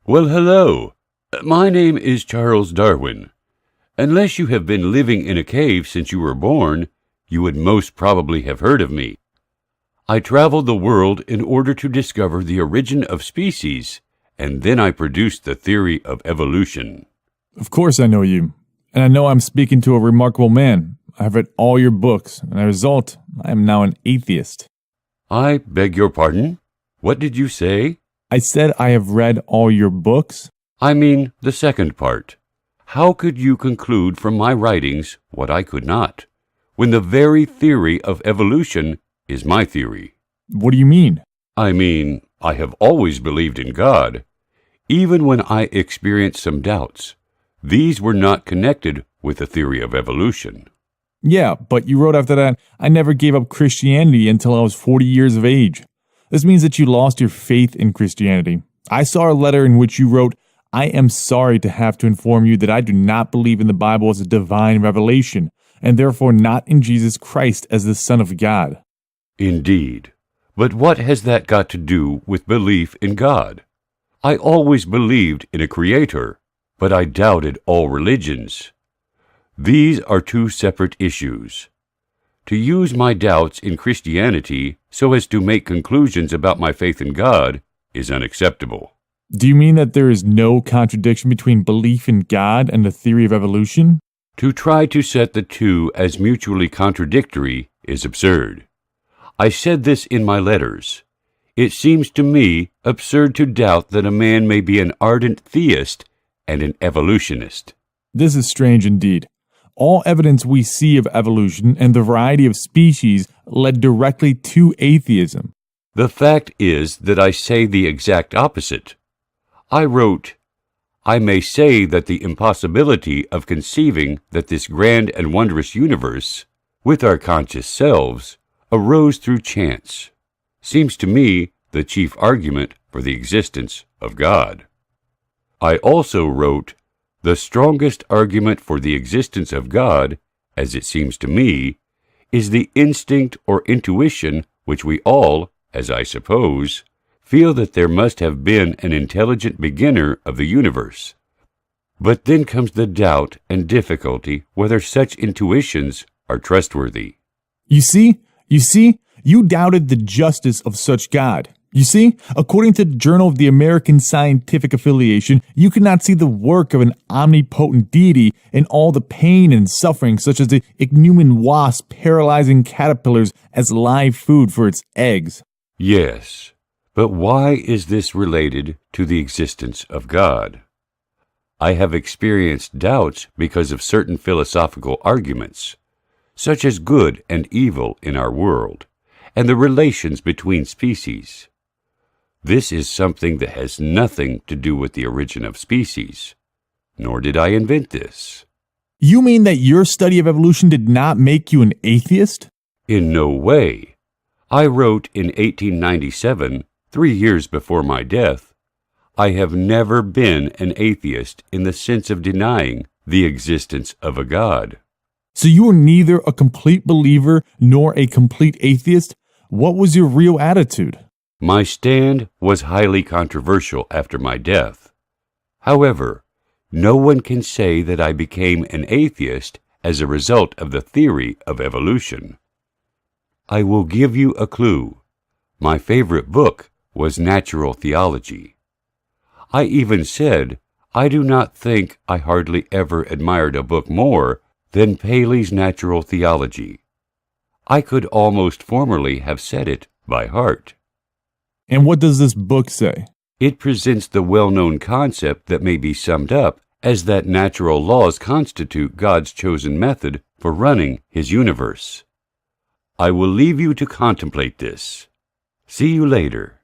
Well, hello. My name is Charles Darwin. Unless you have been living in a cave since you were born, you would most probably have heard of me. I traveled the world in order to discover the origin of species, and then I produced the theory of evolution. Of course I know you, and I know I'm speaking to a remarkable man. I've read all your books, and as a result, I am now an atheist. I beg your pardon? What did you say? I said I have read all your books. I mean the second part. How could you conclude from my writings what I could not, when the very theory of evolution is my theory? What do you mean? I mean, I have always believed in God, even when I experienced some doubts. These were not connected with the theory of evolution. Yeah, but you wrote after that, I never gave up Christianity until I was 40 years of age. This means that you lost your faith in Christianity. I saw a letter in which you wrote, I am sorry to have to inform you that I do not believe in the Bible as a divine revelation, and therefore not in Jesus Christ as the Son of God. Indeed. But what has that got to do with belief in God? I always believed in a creator, but I doubted all religions. These are two separate issues. To use my doubts in Christianity so as to make conclusions about my faith in God is unacceptable. Do you mean that there is no contradiction between belief in God and the theory of evolution? To try to set the two as mutually contradictory is absurd. I said this in my letters. It seems to me absurd to doubt that a man may be an ardent theist and an evolutionist. This is strange indeed. All evidence we see of evolution and the variety of species led directly to atheism. The fact is that I say the exact opposite. I wrote, I may say that the impossibility of conceiving that this grand and wondrous universe, with our conscious selves, arose through chance, seems to me the chief argument for the existence of God. I also wrote, the strongest argument for the existence of God, as it seems to me, is the instinct or intuition which we all, as I suppose, feel that there must have been an intelligent beginner of the universe. But then comes the doubt and difficulty whether such intuitions are trustworthy. You see, you doubted the justice of such God. You see, according to the Journal of the American Scientific Affiliation, you cannot see the work of an omnipotent deity in all the pain and suffering, such as the ichneumon wasp paralyzing caterpillars as live food for its eggs. Yes, but why is this related to the existence of God? I have experienced doubts because of certain philosophical arguments, such as good and evil in our world, and the relations between species. This is something that has nothing to do with the origin of species, nor did I invent this. You mean that your study of evolution did not make you an atheist? In no way. I wrote in 1897, 3 years before my death, I have never been an atheist in the sense of denying the existence of a God. So you were neither a complete believer nor a complete atheist? What was your real attitude? My stand was highly controversial after my death. However, no one can say that I became an atheist as a result of the theory of evolution. I will give you a clue. My favorite book was Natural Theology. I even said, I do not think I hardly ever admired a book more than Paley's Natural Theology. I could almost formally have said it by heart. And what does this book say? It presents the well-known concept that may be summed up as that natural laws constitute God's chosen method for running His universe. I will leave you to contemplate this. See you later.